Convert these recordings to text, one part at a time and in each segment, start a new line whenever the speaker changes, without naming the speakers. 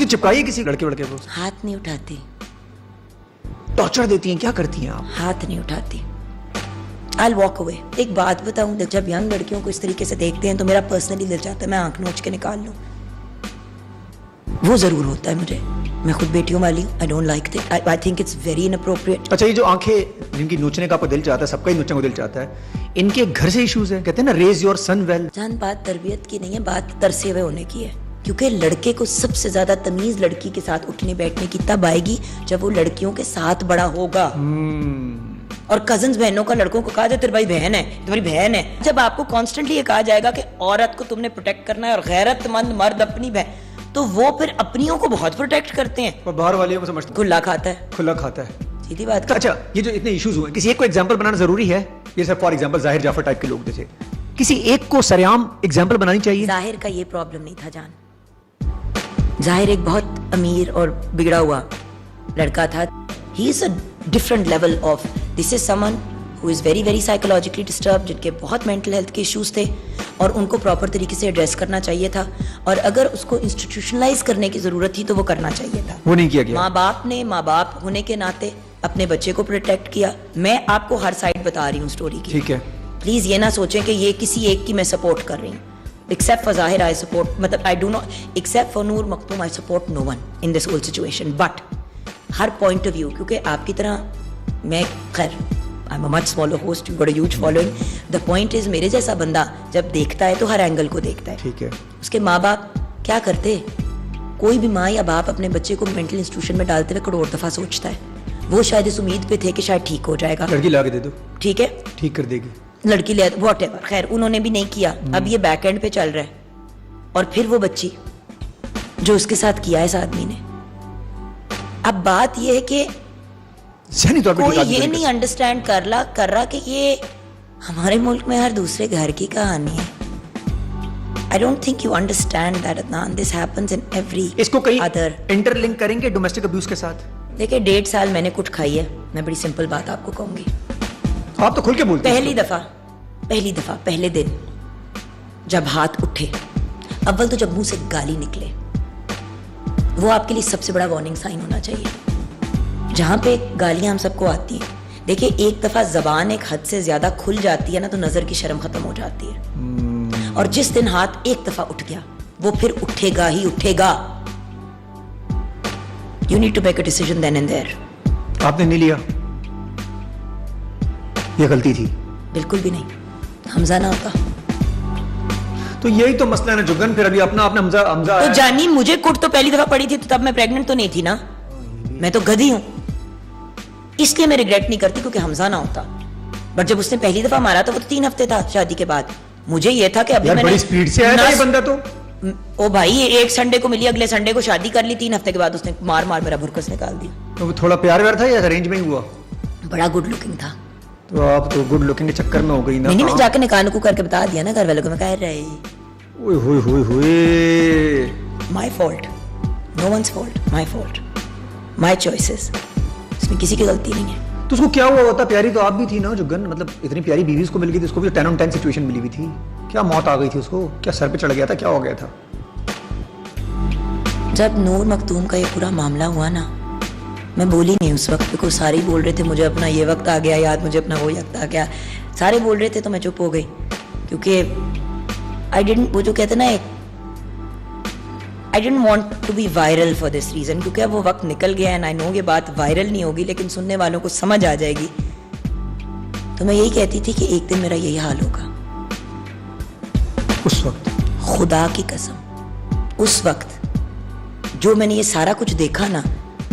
कभी चिपकाई है किसी लड़के लड़के को?
हाथ नहीं उठाती।
टॉर्चर देती हैं? क्या करती हैं आप?
हाथ नहीं उठाती। I'll walk away। एक बात बताऊं, जब यंग लड़कियों को इस तरीके से देखते हैं तो मेरा पर्सनली दिल चाहता है मैं आंख नोच के निकाल लूं। वो जरूर होता है मुझे, मैं खुद बेटियों वाली हूं। I don't like it। I think it's very inappropriate।
अच्छा, ये जो आंखें जिनकी नोचने का आपको दिल चाहता है, सबका ही नोचने को दिल चाहता है, इनके घर से इश्यूज है? कहते हैं ना रेज योर सन वेल।
जान, बात तरबियत की नहीं है, बात तरसे हुए होने की है। क्योंकि लड़के को सबसे ज्यादा तमीज लड़की के साथ उठने बैठने की तब आएगी जब वो लड़कियों के साथ बड़ा होगा। और कजन्स बहनों का लड़कों को कहा जाए तेरी भाई बहन है, तुम्हारी बहन है। जब आपको कॉन्स्टेंटली ये कहा जाएगा कि औरत को तुमने प्रोटेक्ट करना है और गैरतमंद मर्द अपनी बहन, तो वो फिर अपनियों को बहुत प्रोटेक्ट करते हैं
और बाहर वाले को समझते
खुला खाता है।
खुला खाता है,
सीधी बात।
अच्छा, ये जो इतने इश्यूज हुए, किसी एक को एग्जांपल बनाना जरूरी है? जैसे फॉर एग्जांपल जाहिर जाफर टाइप के लोग, जैसे किसी एक को सरेआम एग्जांपल बनानी चाहिए?
जाहिर का ये प्रॉब्लम नहीं था जान। जाहिर एक बहुत अमीर और बिगड़ा हुआ लड़का था। He is a different level of, this is someone who is very very psychologically disturb, जिनके बहुत मेंटल हेल्थ के इश्यूज थे और उनको प्रॉपर तरीके से एड्रेस करना चाहिए था। और अगर उसको इंस्टीट्यूशनलाइज करने की जरूरत थी तो वो करना चाहिए था।
वो नहीं किया गया।
माँ बाप ने माँ बाप होने के नाते अपने बच्चे को प्रोटेक्ट किया। मैं आपको हर साइड बता रही हूँ स्टोरी की,
ठीक है?
प्लीज ये ना सोचें कि ये किसी एक की मैं सपोर्ट कर रही हूँ। Except for Zahir, I support, मतलब I do not, except for Noor Maktoum, I support no one in this whole situation. But her point of view, क्योंकि आपकी तरह मैं खैर I'm a much smaller host, you've got a huge following. The point is, मेरे जैसा बंदा जब देखता है तो हर एंगल को देखता है।
ठीक है।
उसके माँ बाप क्या करते? कोई भी माँ या बाप अपने बच्चे को मेंटल इंस्टीट्यूशन में डालते हुए करोड़ दफा सोचता है। वो शायद इस उम्मीद पे थे कि शायद ठीक हो जाएगा,
लड़की ला के दे दो,
ठीक है,
ठीक कर देगी,
लड़की ले, वॉट एवर। खैर उन्होंने भी नहीं किया। अब ये बैक एंड पे चल रहा है और फिर वो बच्ची जो उसके साथ किया है इस आदमी ने। अब बात ये है कि कोई ये नहीं अंडरस्टैंड कर रहा कि ये हमारे मुल्क में हर दूसरे घर की कहानी है। I don't think you understand that, Adnan. This happens in every
इसको कहीं
other.
इंटरलिंक करेंगे डोमेस्टिक अब्यूज के साथ?
देखिए 1.5 साल मैंने कुछ खाई है, मैं बड़ी सिंपल बात आपको कहूंगी।
आप तो खुल के बोलते हैं।
पहली दफा पहले दिन जब हाथ उठे, अव्वल तो जब मुंह से गाली निकले, वो आपके लिए सबसे बड़ा वार्निंग साइन होना चाहिए। जहां पे गालियां हम सबको आती हैं, देखिए एक दफा जबान एक हद से ज्यादा खुल जाती है ना तो नजर की शर्म खत्म हो जाती है। और जिस दिन हाथ एक दफा उठ गया वो फिर उठेगा ही उठेगा। You need to make a decision then and there.
आपने नहीं लिया, ये गलती थी?
बिल्कुल भी नहीं, हमजा ना होता
तो यही तो मसला है ना जुगन। फिर अभी अपना आपने हमजा
तो जानी, मुझे कुट तो पहली दफा पड़ी थी तो तब मैं प्रेग्नेंट तो नहीं थी ना, मैं तो गधी हूं, इसलिए मैं रिग्रेट नहीं करती क्योंकि हमजा ना होता। बट जब उसने पहली दफा मारा तो वो तो 3 हफ्ते था शादी के बाद। मुझे ये था कि अभी मैंने
बड़ी स्पीड से आया था ये बंदा। तो
ओ भाई, एक संडे को मिली, अगले संडे को शादी कर ली, 3 हफ्ते के बाद उसने मार मार मेरा भुरकस निकाल दिया।
तो थोड़ा प्यार व्यार था या अरेंज में ही हुआ?
बड़ा गुड लुकिंग था।
तो आप तो गुड लुकिंग के चक्कर में हो गई ना।
नहीं, मैं जाके निकाह करके बता दिया ना घर वालों को, मैं कह रही my fault, no one's fault, my fault, my choices, इसमें किसी की गलती नहीं है।
तो उसको क्या हुआ होता? प्यारी तो आप भी थी ना जुगन, मतलब इतनी प्यारी बीवी उसको मिल गई थी, उसको भी 10 on 10 सिचुएशन मिली हुई थी। क्या मौत आ गई थी उसको? क्या सर पे चढ़ गया था? क्या हो गया था?
जब नूर मखतूम का ये पूरा मामला हुआ ना, मैं बोली नहीं उस वक्त, बिकॉज सारे बोल रहे थे मुझे अपना ये वक्त आ गया याद, मुझे अपना वो वक्त आ गया, सारे बोल रहे थे तो मैं चुप हो गई। क्योंकि वो जो कहते ना, I didn't want to be viral for this reason, क्योंकि अब वो वक्त निकल गया है। I know ये बात वायरल नहीं होगी लेकिन सुनने वालों को समझ आ जाएगी। तो मैं यही कहती थी कि एक दिन मेरा यही हाल होगा।
उस वक्त
खुदा की कसम, उस वक्त जो मैंने ये सारा कुछ देखा ना,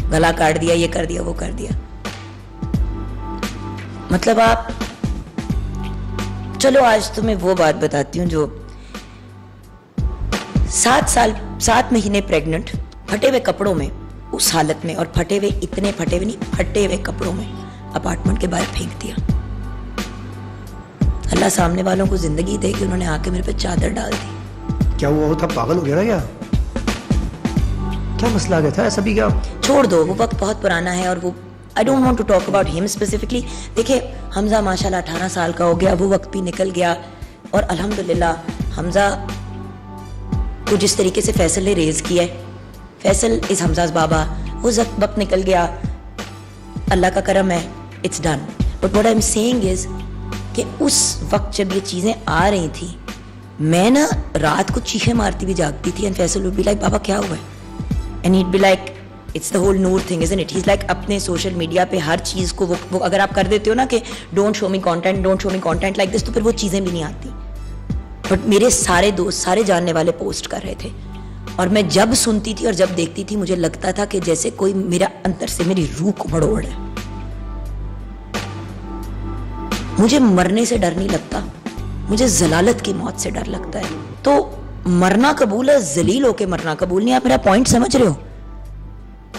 गला काट दिया, ये कर दिया, वो कर दिया, मतलब आप चलो आज तो मैं वो बात बताती हूँ जो 7 महीने प्रेग्नेंट, फटे हुए कपड़ों में, उस हालत में, और फटे हुए कपड़ों में अपार्टमेंट के बाहर फेंक दिया। अल्लाह सामने वालों को जिंदगी दे कि उन्होंने आके मेरे पे चादर डाल दी।
क्या हुआ? वो था पागल हो गया था क्या मसला आ गया था? ऐसा भी क्या? छोड़
दो, वो वक्त बहुत पुराना है और वो I don't want to talk about him specifically. देखिए हमजा माशाल्लाह 18 साल का हो गया, वो वक्त भी निकल गया और अल्हम्दुलिल्लाह हमजा को जिस तरीके से फैसल ने रेज किया है, फैसल इज हमजाज बाबा, वो वक्त निकल गया, अल्लाह का करम है, it's done. But what I am saying is कि उस वक्त जब ये चीज़ें आ रही थी, मैं ना रात को चीखें मारती भी जागती थी, and Faisal would be like बाबा क्या हुआ है, and he'd be like it's the whole Noor thing isn't it, he's like अपने सोशल मीडिया पे हर चीज़ को वो अगर आप कर देते हो ना कि don't show me content like this, तो फिर वो चीज़ें भी नहीं आती। बट मेरे सारे दोस्त, सारे जानने वाले पोस्ट कर रहे थे, और मैं जब सुनती थी और जब देखती थी मुझे लगता था कि जैसे कोई मेरा अंदर से मेरी रूह को मरोड़ है। मुझे मरने से डर नहीं लगता, मुझे जलालत की मौत से डर लगता है। तो मरना कबूल है, जलील होके मरना कबूल नहीं। आप मेरा पॉइंट समझ रहे हो?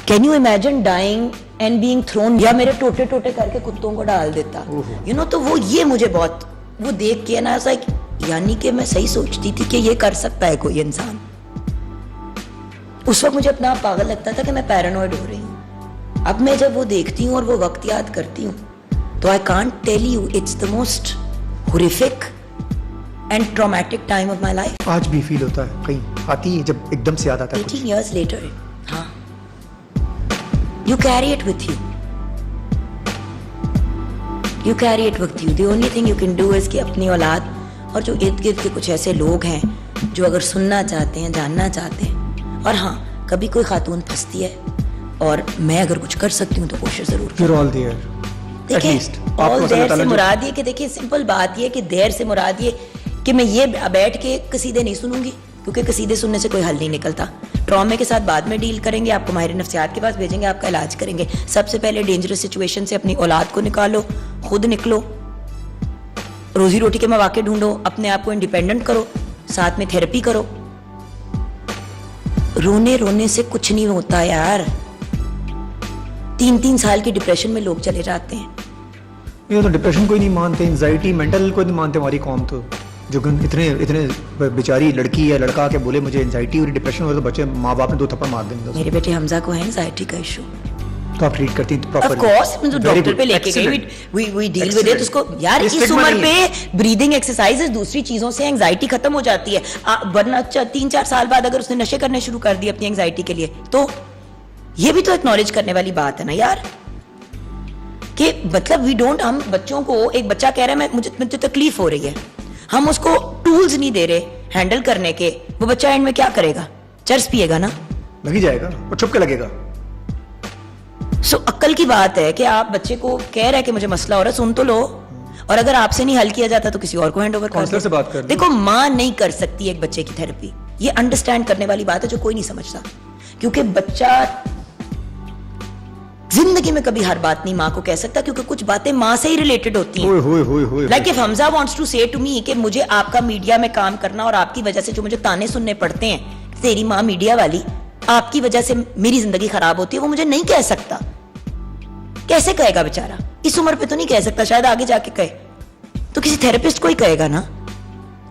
Can you imagine dying and being thrown, या मेरे टोटे टोटे करके कुत्तों को डाल देता, यू नो। तो वो ये मुझे बहुत वो देख के ना लाइक, यानी कि मैं सही सोचती थी कि ये कर सकता है कोई इंसान। उस वक्त मुझे अपना आप पागल लगता था कि मैं पैरानॉइड हो रही हूँ। अब मैं जब वो देखती हूँ और वो वक्त याद करती हूँ, तो I can't tell you, it's the most horrific and traumatic time of my life.
आज भी फील होता है, कहीं आती है जब एकदम से याद आता है
18 years later, हाँ, you carry it with you. You carry it with you. The only thing you can do is कि अपनी औलाद और जो इर्द गिर्द के कुछ ऐसे लोग हैं जो अगर सुनना चाहते हैं, जानना चाहते हैं, और हाँ कभी कोई खातून फंसती है और मैं अगर कुछ कर सकती हूँ तो कोशिश जरूर।
You're all there.
देखिए ऑल देर से मुराद ये कि देखिए सिंपल बात ये कि देर से मुराद ये कि मैं ये बैठ के कसीदे नहीं सुनूंगी, क्योंकि कसीदे सुनने से कोई हल नहीं निकलता। ट्रॉमे के साथ बाद में डील करेंगे, आपको माहिर नफ्सियात के पास भेजेंगे, आपका इलाज करेंगे। सबसे पहले डेंजरस सिचुएशन से अपनी औलाद को निकालो, खुद निकलो, रोजी रोटी के मौके ढूंढो, अपने आप को इंडिपेंडेंट करो, साथ में थेरेपी करो। रोने रोने से कुछ नहीं होता यार। 3-3 साल की डिप्रेशन में लोग चले जाते हैं।
ये तो डिप्रेशन कोई नहीं मानते, एंजाइटी मेंटल कोई नहीं मानते हमारी कौम। तो जो इतने बेचारी लड़की या लड़का के बोले मुझे एंजाइटी और डिप्रेशन हो तो बच्चे माँ बाप ने 2 थप्पड़ मार देंगे।
मेरे बेटे हमजा को है एंजाइटी का इशू,
तो आप ट्रीट करती हैं
ऑफ कोर्स, मैं तो डॉक्टर पे लेके गई, वी डील विद इट। उसको यार इस उम्र पे ब्रीदिंग एक्सरसाइजेस, दूसरी चीजों से एंजाइटी खत्म हो जाती है। वरना 3-4 साल बाद अगर उसने नशे करने शुरू कर दिए अपनी एंजाइटी के लिए, तो ये भी तो एक्नॉलेज करने वाली बात है ना यार, कि मतलब वी डोंट, हम बच्चों को, एक बच्चा कह रहा है मुझे तकलीफ हो रही है, हम उसको टूल्स नहीं दे रहे हैंडल करने के, वो बच्चा एंड में क्या करेगा? चर्स पिएगा ना,
लगी जाएगा और चुप के लगेगा।
सो अक्ल की बात है कि आप बच्चे को कह रहे हैं कि मुझे मसला हो रहा है, सुन तो लो, और अगर आपसे नहीं हल किया जाता तो किसी और को हैंड ओवर कर दो।
से बात कर।
देखो माँ नहीं कर सकती एक बच्चे की थेरेपी, ये अंडरस्टैंड करने वाली बात है जो कोई नहीं समझता, क्योंकि बच्चा जिंदगी में कभी हर बात नहीं माँ को कह सकता, क्योंकि कुछ बातें माँ से ही रिलेटेड होती हैं। Like if Hamza wants to say to me कि मुझे आपका मीडिया में काम करना और आपकी वजह से जो मुझे ताने सुनने पड़ते हैं, तेरी माँ मीडिया वाली, आपकी वजह से मेरी जिंदगी खराब होती है, वो मुझे नहीं कह सकता। कैसे कहेगा बेचारा? इस उम्र पे तो नहीं कह सकता, शायद आगे जाके कहे तो किसी थेरेपिस्ट को ही कहेगा ना।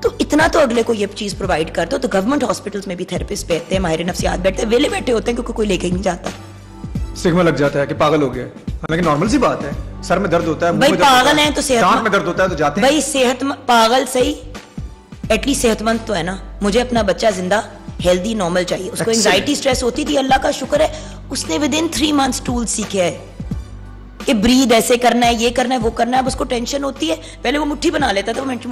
तो इतना तो अगले को ये चीज प्रोवाइड कर दो। तो गवर्नमेंट हॉस्पिटल्स में भी थेरेपिस्ट बैठते हैं, माहिर नफ्सियात बैठते हैं, वेले बैठे होते हैं, क्योंकि कोई लेके ही नहीं जाता।
स्टिग्मा लग जाता है कि पागल हो गया, हालांकि नॉर्मल सी बात है। सर में दर्द होता है,
भाई पागल है तो
सेहत में दर्द होता है तो जाते हैं।
भाई सेहत पागल सही, एटलीस्ट सेहतमंद तो है ना। मुझे अपना बच्चा जिंदा हेल्दी नॉर्मल चाहिए। उसको एंजाइटी स्ट्रेस होती थी, अल्लाह का शुक्र है उसने विद इन 3 मंथ्स टूल सीखे है कि ब्रीद ऐसे करना है, ये करना है, वो करना है। अब उसको टेंशन होती है, पहले वो मुट्ठी बना लेता था, वो मुट्ठी